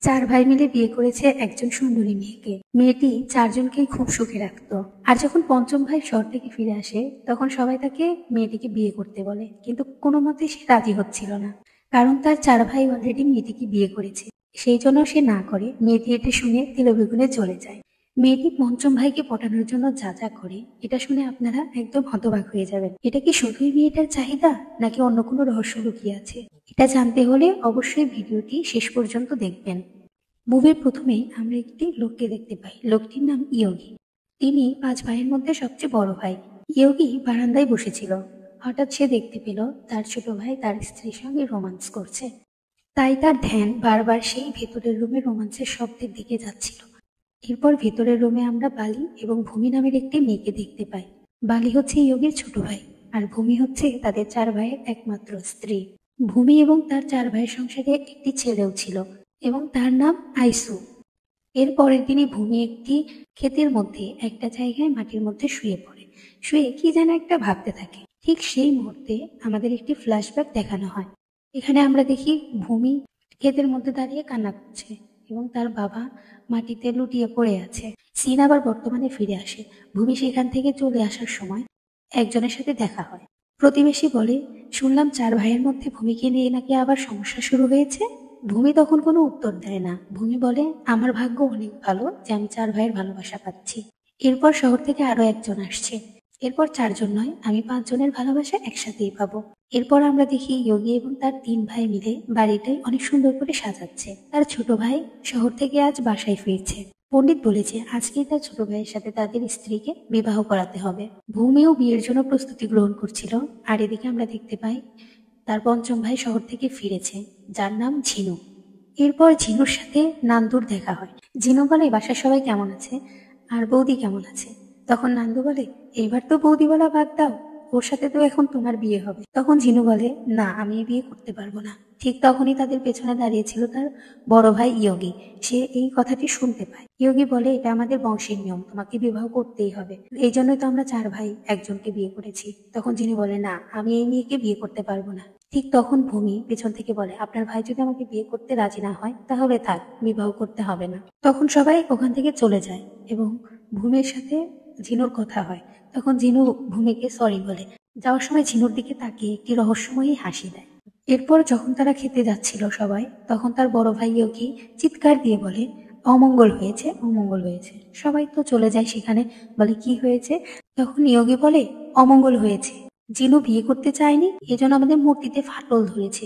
চার ভাই মিলে বিয়ে করেছে একজন সুন্দরী মেয়েকে। মেয়েটি চারজনকেই খুব সুখে রাখতো। আর যখন পঞ্চম ভাই শহর থেকে ফিরে আসে তখন সবাই তাকে মেয়েটিকে বিয়ে করতে বলে, কিন্তু কোনো মতে সে রাজি হচ্ছিল না, কারণ তার চার ভাই অলরেডি মেয়েটিকে বিয়ে করেছে। সেই জন্য সে না করে। মেয়েটি এটা শুনে তিলবেগুনে জ্বলে যায়। মেয়েটি পঞ্চম ভাইকে পটানোর জন্য যা যা করে এটা শুনে আপনারা একদম হতবাক হয়ে যাবেন। এটা কি শুধুই মেয়েটার চাহিদা, নাকি অন্য কোনো রহস্য লুকিয়ে আছে? এটা জানতে হলে অবশ্যই ভিডিওটি শেষ পর্যন্ত দেখবেন। মুভির প্রথমেই আমরা একটি লোককে দেখতে পাই। লোকটির নাম ইয়োগি। তিনি পাঁচ ভাইয়ের মধ্যে সবচেয়ে বড় ভাই। ইয়োগি বারান্দায় বসেছিল। হঠাৎ সে দেখতে পেল তার ছোট ভাই তার স্ত্রীর সঙ্গে রোমান্স করছে। তাই তার ধ্যান বারবার সেই ভেতরের রুমে রোমান্সের শব্দের দিকে যাচ্ছিল। এরপর ভেতরের রুমে আমরা বালি এবং ভূমি নামের একটি মেয়েকে দেখতে পাই। বালি হচ্ছে ইয়োগের ছোট ভাই, আর ভূমি হচ্ছে তাদের চার ভাইয়ের একমাত্র স্ত্রী। ভূমি এবং তার চার ভাইয়ের সংসারে একটি ছেলেও ছিল এবং তার নাম আইসু। এর পরের দিনই ভূমি একটি ক্ষেতের মধ্যে একটা জায়গায় মাটির মধ্যে শুয়ে পড়ে। শুয়ে কি যেন একটা ভাবতে থাকে। ঠিক সেই মুহূর্তে আমাদের একটি ফ্ল্যাশব্যাক দেখানো হয়। এখানে আমরা দেখি ভূমি ক্ষেতের মধ্যে দাঁড়িয়ে কান্না করছে এবং তার বাবা মাটিতে লুটিয়ে পড়ে আছে। সিন আবার বর্তমানে ফিরে আসে। ভূমি সেখান থেকে চলে আসার সময় একজনের সাথে দেখা হয়। প্রতিবেশী বলে, শুনলাম চার ভাইয়ের মধ্যে ভূমিকে নিয়ে নাকি আবার সমস্যা শুরু হয়েছে। ভূমি তখন কোনো উত্তর দেয় না। ভূমি বলে, আমার ভাগ্য অনেক ভালো যে আমি চার ভাইয়ের ভালোবাসা পাচ্ছি। এরপর শহর থেকে আরো একজন আসছে। এরপর চারজন নয়, আমি পাঁচজনের ভালোবাসা একসাথেই পাবো। এরপর আমরা দেখি যোগী এবং তার তিন ভাই মিলে বাড়িটাই অনেক সুন্দর করে সাজাচ্ছে। তার ছোট ভাই শহর থেকে আজ বাসায় ফিরছে। পণ্ডিত বলেছে আজকেই তার ছোট ভাইয়ের সাথে তাদের স্ত্রীকে বিবাহ করাতে হবে। ভূমিও বিয়ের জন্য প্রস্তুতি গ্রহণ করছিল। আর এদিকে আমরা দেখতে পাই তার পঞ্চম ভাই শহর থেকে ফিরেছে, যার নাম ঝিনু। এরপর ঝিনুর সাথে নান্দুর দেখা হয়। ঝিনু বলে, বাসার সবাই কেমন আছে আর বৌদি কেমন আছে? তখন নান্দু বলে, এইবার তো বৌদি বলা বাদ দাও, ওর সাথে তো এখন তোমার বিয়ে হবে। তখন ঝিনু বলে, না, আমি এই বিয়ে করতে পারবো না। ঠিক তখনই তাদের পেছনে দাঁড়িয়েছিল তার বড় ভাই ইয়োগী। সে এই কথাটি শুনতে পায়। ইয়োগী বলে, এটা আমাদের বংশের নিয়ম, তোমাকে বিবাহ করতেই হবে। এই জন্যই তো আমরা চার ভাই একজনকে বিয়ে করেছি। তখন ঝিনু বলে, না, আমি এই মেয়েকে বিয়ে করতে পারবো না। ঠিক তখন ভূমি পেছন থেকে বলে, আপনার ভাই যদি আমাকে বিয়ে করতে রাজি না হয় তাহলে থাক, বিবাহ করতে হবে না। তখন সবাই ওখান থেকে চলে যায় এবং ভূমির সাথে ঝিনুর কথা হয়। তখন ঝিনু ভূমিকে সরি বলে। যাওয়ার সময় ঝিনুর দিকে তাকিয়ে একটি রহস্যময়ী হাসি দেয়। এরপর যখন তারা খেতে যাচ্ছিল সবাই, তখন তার বড় ভাই ইয়োগী চিৎকার দিয়ে বলে, অমঙ্গল হয়েছে, অমঙ্গল হয়েছে। সবাই তো চলে যায় সেখানে, বলে কি হয়েছে? তখন ইয়োগী বলে, অমঙ্গল হয়েছে, জিনু বিয়ে করতে চায়নি, এজন্য আমাদের মূর্তিতে ফাটল ধরেছে,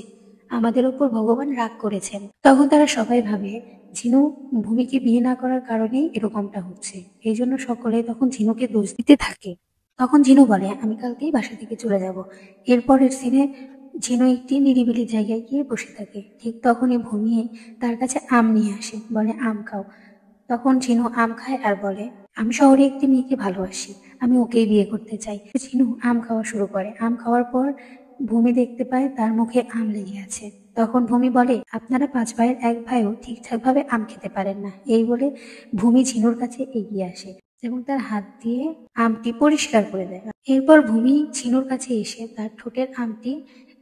আমাদের উপর ভগবান রাগ করেছেন। তখন তারা সবাই ভাবে ঝিনু ভূমিকে বিয়ে না করার কারণেই এরকমটা হচ্ছে। এই জন্য সকলে তখন ঝিনুকে দোষ দিতে থাকে। তখন ঝিনু বলে, আমি কালকেই বাসা থেকে চলে যাব। এরপরের সিনে ঝিনু একটি নিরিবিলি জায়গায় গিয়ে বসে থাকে। ঠিক তখনই ভূমি তার কাছে আম নিয়ে আসে, বলে আম খাও। তখন ঝিনু আম খায় আর বলে, আমি শহরে একটি মেয়েকে ভালোবাসি, আমি ওকেই বিয়ে করতে চাই। ঝিনু আম খাওয়া শুরু করে। আম খাওয়ার পর ভূমি দেখতে পায় তার মুখে আম লেগে আছে। তখন ভূমি বলে, আপনারা পাঁচ ভাইয়ের এক ভাইও ঠিকঠাক ভাবে আম খেতে পারেন না। এই বলে ভূমি ঝিনুর কাছে এগিয়ে আসে এবং তার হাত দিয়ে আমটি পরিষ্কার করে দেয়। এরপর ভূমি ঝিনুর কাছে এসে তার ঠোঁটের আমটি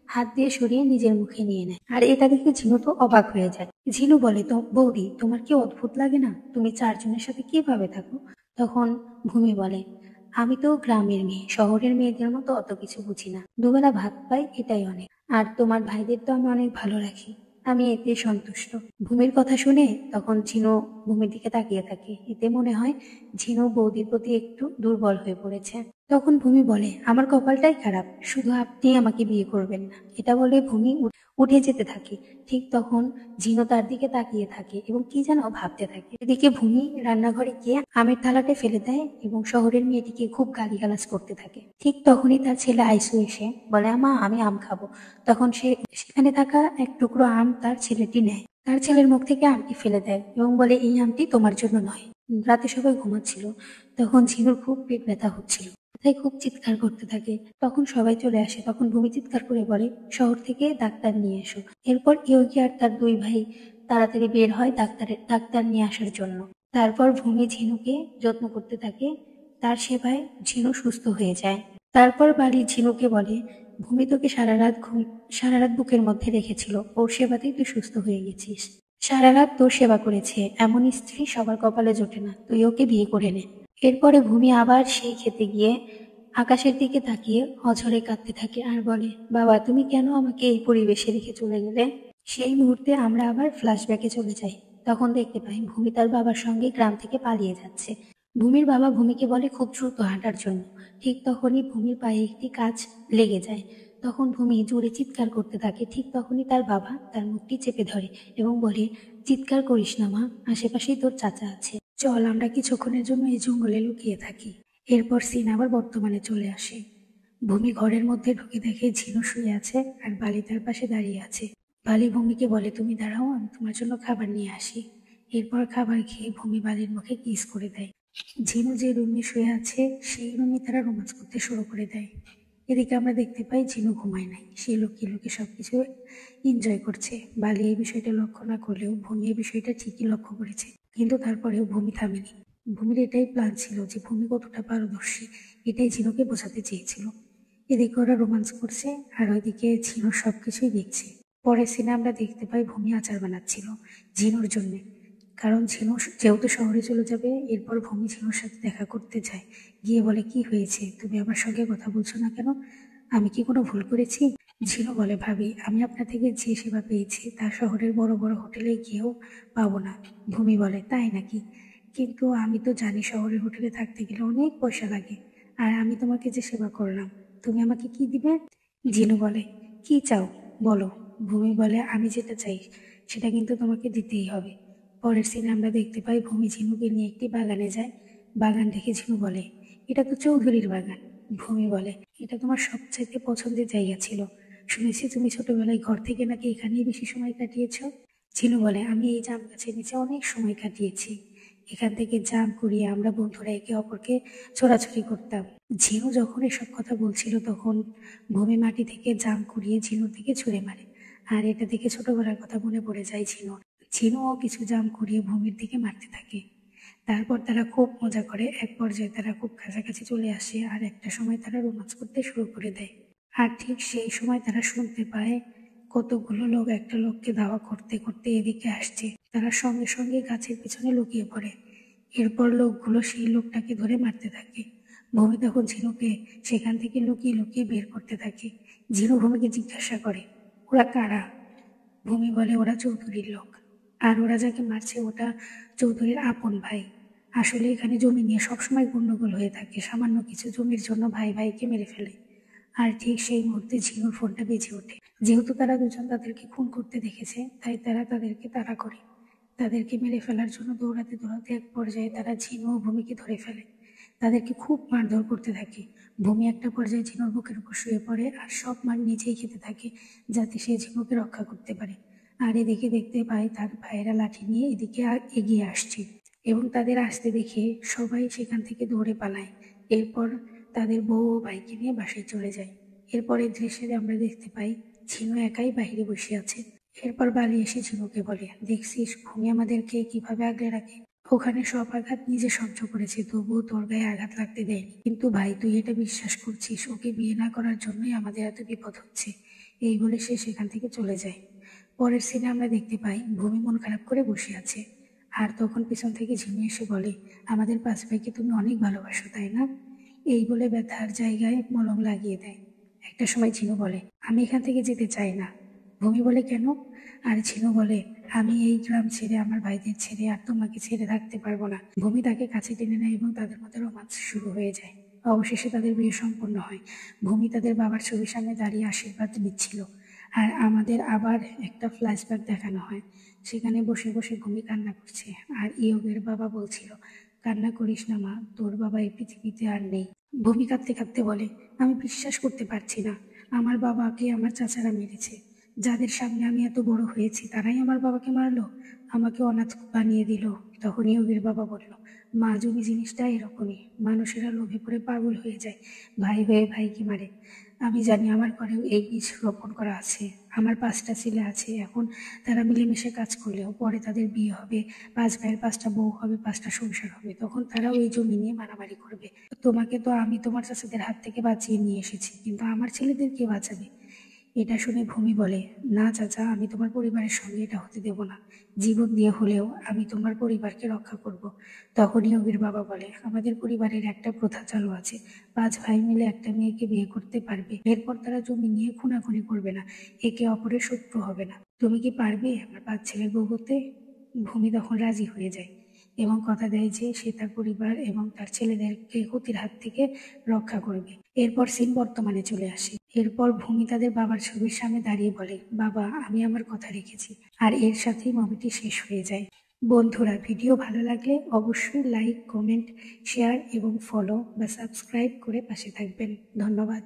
হাত দিয়ে সরিয়ে নিজের মুখে নিয়ে নেয়। আর এটা দেখে ঝিনু তো অবাক হয়ে যায়। ঝিনু বলে, তো বৌদি, তোমার কি অদ্ভুত লাগে না? তুমি চারজনের সাথে কিভাবে থাকো? তখন ভূমি বলে, আমি তো গ্রামের মেয়ে, শহরের মেয়েদের মতো অত কিছু বুঝি না। দুবেলা ভাত পাই, এটাই অনেক। আর তোমার ভাইদের তো আমি অনেক ভালো রাখি, আমি এতে সন্তুষ্ট। ভূমির কথা শুনে তখন ঝিনু ভূমির দিকে তাকিয়ে থাকে। এতে মনে হয় ঝিনু বৌদির প্রতি একটু দুর্বল হয়ে পড়েছে। তখন ভূমি বলে, আমার কপালটাই খারাপ, শুধু আপনি আমাকে বিয়ে করবেন না। এটা বলে ভূমি উঠে যেতে থাকে। ঠিক তখন ঝিনু তার দিকে তাকিয়ে থাকে এবং কি যেন ভাবতে থাকে। এদিকে ভূমি রান্নাঘরে গিয়ে আমের থালাটা ফেলে দেয় এবং শহরের মেয়েটিকে খুব গালিগালাজ করতে থাকে। ঠিক তখনই তার ছেলে আইসু এসে বলে, মা, আমি আম খাবো। তখন সেখানে থাকা এক টুকরো আম তার ছেলেটি নেয়। তার ছেলের মুখ থেকে আমটি ফেলে দেয় এবং বলে, এই আমটি তোমার জন্য নয়। রাতে সবাই ঘুমাচ্ছিল। তখন ঝিনুর খুব পেট ব্যথা হচ্ছিল, তাই খুব চিৎকার করতে থাকে। তখন সবাই চলে আসে। তখন ভূমি চিৎকার করে বলে, শহর থেকে ডাক্তার নিয়ে এসো। এরপর ইয়োগী আর তার দুই ভাই তাড়াতাড়ি বের হয় ডাক্তার নিয়ে আসার জন্য। তারপর ভূমি ঝিনুকে যত্ন করতে থাকে। তার সেবায় ঝিনু সুস্থ হয়ে যায়। তারপর বাড়ির ঝিনুকে বলে, ভূমি তোকে সারা রাত বুকের মধ্যে রেখেছিল, ওর সেবাতেই তুই সুস্থ হয়ে গেছিস। সারা রাত তোর সেবা করেছে, এমন স্ত্রী সবার কপালে জোটে না, তুই ওকে বিয়ে করে নে। এরপরে ভূমি আবার সেই খেতে গিয়ে আকাশের দিকে তাকিয়ে অঝরে কাঁদতে থাকে আর বলে, বাবা তুমি কেন আমাকে এই পরিবেশে রেখে চলে গেলে? সেই মুহূর্তে আমরা আবার ফ্ল্যাশব্যাকে চলে যাই। তখন দেখতে পাই ভূমি তার বাবার সঙ্গে গ্রাম থেকে পালিয়ে যাচ্ছে। ভূমির বাবা ভূমিকে বলে খুব দ্রুত হাঁটার জন্য। ঠিক তখনই ভূমির পায়ে একটি কাঁচ লেগে যায়। তখন ভূমি জোরে চিৎকার করতে থাকে। ঠিক তখনই তার বাবা তার মুখটি চেপে ধরে এবং বলে, চিৎকার করিস না মা, আশেপাশেই তোর চাচা আছে, চল আমরা কিছুক্ষণের জন্য এই জঙ্গলে লুকিয়ে থাকি। এরপর সিন আবার বর্তমানে চলে আসে। ভূমি ঘরের মধ্যে ঢুকে দেখে ঝিনু শুয়ে আছে আর বালি তার পাশে দাঁড়িয়ে আছে। বালি ভূমিকে বলে, তুমি দাঁড়াও, আমি তোমার জন্য খাবার নিয়ে আসি। এরপর খাবার খেয়ে ভূমি বালির মুখে কিস করে দেয়। ঝিনু যে রুমে শুয়ে আছে সেই রুমে তারা রোমান্স করতে শুরু করে দেয়। এদিকে আমরা দেখতে পাই ঝিনু ঘুমায় নাই, সে লুকিয়ে লুকিয়ে সবকিছু এনজয় করছে। বালি এই বিষয়টা লক্ষ্য না করলেও ভূমি এই বিষয়টা ঠিকই লক্ষ্য করেছে, কিন্তু তারপরেও ভূমি থামেনি। ভূমির এটাই প্ল্যান ছিল যে ভূমি কতটা পারদর্শী এটাই ঝিনুকে বোঝাতে চেয়েছিল। এদিকে ওরা রোমান্স করছে আর ওইদিকে ঝিনু সবকিছুই দেখছে। পরের সিনে আমরা দেখতে পাই ভূমি আচার বানাচ্ছিল ঝিনুর জন্যে, কারণ ঝিনু যেহেতু শহরে চলে যাবে। এরপর ভূমি ঝিনুর সাথে দেখা করতে যায়, গিয়ে বলে, কি হয়েছে, তুমি আমার সঙ্গে কথা বলছো না কেন? আমি কি কোনো ভুল করেছি? ঝিনু বলে, ভাবি আমি আপনার থেকে যে সেবা পেয়েছি তা শহরের বড় বড় হোটেলে গিয়েও পাবো না। ভূমি বলে, তাই নাকি? কিন্তু আমি তো জানি শহরের হোটেলে থাকতে গেলে অনেক পয়সা লাগে, আর আমি তোমাকে যে সেবা করলাম তুমি আমাকে কি দিবে? ঝিনু বলে, কি চাও বলো। ভূমি বলে, আমি যেটা চাই সেটা কিন্তু তোমাকে দিতেই হবে। পরের সিনে আমরা দেখতে পাই ভূমি ঝিনুকে নিয়ে একটি বাগানে যায়। বাগান দেখে ঝিনু বলে, এটা তো চৌধুরীর বাগান। ভূমি বলে, এটা তোমার সবচাইতে পছন্দের জায়গা ছিল, শুনেছি তুমি ছোটবেলায় ঘর থেকে নাকি এখানেই বেশি সময় কাটিয়েছ। ঝিনু বলে, আমি এই জাম গাছের নিচে অনেক সময় কাটিয়েছি, এখান থেকে জাম কুড়িয়ে আমরা বন্ধুরা একে অপরকে ছোড়াছুড়ি করতাম। ঝিনু যখন এসব কথা বলছিল তখন ভূমি মাটি থেকে জাম কুড়িয়ে ঝিনুর দিকে ছুঁড়ে মারে, আর এটা দেখে ছোটবেলার কথা মনে পড়ে যায় ঝিনুর। ঝিনুও কিছু জাম কুড়িয়ে ভূমির দিকে মারতে থাকে। তারপর তারা খুব মজা করে, এক পর্যায়ে তারা খুব কাছাকাছি চলে আসে আর একটা সময় তারা রোমান্স করতে শুরু করে দেয়। আর ঠিক সেই সময় তারা শুনতে পায় কতগুলো লোক একটা লোককে ধাওয়া করতে করতে এদিকে আসছে। তারা সঙ্গে সঙ্গে গাছের পিছনে লুকিয়ে পড়ে। এরপর লোকগুলো সেই লোকটাকে ধরে মারতে থাকে। ভূমি তখন ঝিনুকে সেখান থেকে লুকিয়ে লুকিয়ে বের করতে থাকে। ঝিনু ভূমিকে জিজ্ঞাসা করে, ওরা কারা? ভূমি বলে, ওরা চৌধুরীর লোক, আর ওরা যাকে মারছে ওটা চৌধুরীর আপন ভাই। আসলে এখানে জমি নিয়ে সবসময় গন্ডগোল হয়ে থাকে, সামান্য কিছু জমির জন্য ভাই ভাইকে মেরে ফেলে। আর ঠিক সেই মুহূর্তে ঝিনুর ফোনটা বেজে ওঠে। যেহেতু তারা দুজন তাদেরকে খুন করতে দেখেছে তাই তারা তাদেরকে তাড়া করে। তাদেরকে মেরে ফেলার জন্য দৌড়াতে দৌড়াতে এক পর্যায়ে তারা ঝিনু ও ভূমিকে ধরে ফেলে। তাদেরকে খুব মারধর করতে থাকে। ভূমি একটা পর্যায়ে ঝিনুর বুকের উপর শুয়ে পড়ে আর সব মার নিজেই খেতে থাকে যাতে সে ঝিনুকে রক্ষা করতে পারে। আর এদিকে দেখতে পায় তার ভাইয়েরা লাঠি নিয়ে এদিকে এগিয়ে আসছে এবং তাদের আসতে দেখে সবাই সেখান থেকে দৌড়ে পালায়। এরপর তাদের বউ ও ভাইকে নিয়ে বাসায় চলে যায়। এরপরের দৃশ্যে আমরা দেখতে পাই ঝিনু একাই বাহিরে বসে আছে। এরপর বালি এসে ঝিনুকে বলে, দেখছিস ভূমি আমাদেরকে কিভাবে আগলে রাখে, ওখানে সব আঘাত নিজে সহ্য করেছে তবুও তোর গায়ে আঘাত লাগতে দেয়নি। কিন্তু ভাই তুই এটা বিশ্বাস করছিস ওকে বিয়ে না করার জন্যই আমাদের এত বিপদ হচ্ছে? এই বলে সে সেখান থেকে চলে যায়। পরের সিনে আমরা দেখতে পাই ভূমি মন খারাপ করে বসে আছে। আর তখন পিছন থেকে ঝিনু এসে বলে, আমাদের পাঁচ ভাইকে তুমি অনেক ভালোবাসো তাই না? এই বলে ব্যথার জায়গায় মলম লাগিয়ে দেয়। একটা সময় ঝিনু বলে, আমি এখান থেকে যেতে চাই না। ভূমি বলে, কেন? আর ঝিনু বলে, আমি এই গ্রাম ছেড়ে আমার ভাইদের ছেড়ে আর তোমাকে ছেড়ে থাকতে পারবো না। ভূমি তাকে কাছে টেনে নেয় এবং তাদের মধ্যে রোমান্স শুরু হয়ে যায়। অবশেষে তাদের বিয়ে সম্পন্ন হয়। ভূমি তাদের বাবার ছবির সামনে দাঁড়িয়ে আশীর্বাদ নিচ্ছিল। আর আমাদের আবার একটা ফ্ল্যাশব্যাক দেখানো হয়, সেখানে বসে বসে ভূমি কান্না করছে আর ইয়বের বাবা বলছিল, কান্না করিস না মা, তোর বাবা এই পৃথিবীতে আর নেই। ভূমি কাঁদতে কাঁদতে বলে, আমি বিশ্বাস করতে পারছি না, আমার বাবাকে আমার চাচারা মেরেছে, যাদের সামনে আমি এত বড় হয়েছি তারাই আমার বাবাকে মারলো, আমাকে অনাথ বানিয়ে দিল। তখন ইয়বের বাবা বলল, মা জমি জিনিসটা এরকমই, মানুষেরা লোভে পড়ে পাগল হয়ে যায়, ভাই হয়ে ভাইকে মারে। আমি জানি আমার ঘরেও এই বীজ রোপণ করা আছে। আমার পাঁচটা ছেলে আছে, এখন তারা মিলেমিশে কাজ করলেও পরে তাদের বিয়ে হবে, পাঁচ ভাইয়ের পাঁচটা বউ হবে, পাঁচটা সংসার হবে, তখন তারাও এই জমি নিয়ে মারামারি করবে। তোমাকে তো আমি তোমার চাচাদের হাত থেকে বাঁচিয়ে নিয়ে এসেছি, কিন্তু আমার ছেলেদের কে বাঁচাবে? এটা শুনে ভূমি বলে, না চাচা, আমি তোমার পরিবারের সঙ্গে এটা হতে দেব না। জীবন দিয়ে হলেও আমি তোমার পরিবারকে রক্ষা করব। তখনই অভির বাবা বলে, আমাদের পরিবারের একটা প্রথা চালু আছে, 5 ভাই মিলে একটা মেয়েকে বিয়ে করতে পারবে, এরপর তারা জমি নিয়ে খুনাখুনি করবে না, একে অপরের শত্রু হবে না। তুমি কি পারবে আমার 5 ছেলের বউ হতে? ভূমি তখন রাজি হয়ে যায় এবং কথা দেয় যে সে তার পরিবার এবং তার ছেলেদেরকে ক্ষতির হাত থেকে রক্ষা করবে। এরপর সিন বর্তমানে চলে আসে। এরপর ভূমি তাদের বাবার ছবির সামনে দাঁড়িয়ে বলে, বাবা, আমি আমার কথা রেখেছি। আর এর সাথেই মুভিটি শেষ হয়ে যায়। বন্ধুরা, ভিডিও ভালো লাগলে অবশ্যই লাইক, কমেন্ট, শেয়ার এবং ফলো বা সাবস্ক্রাইব করে পাশে থাকবেন। ধন্যবাদ।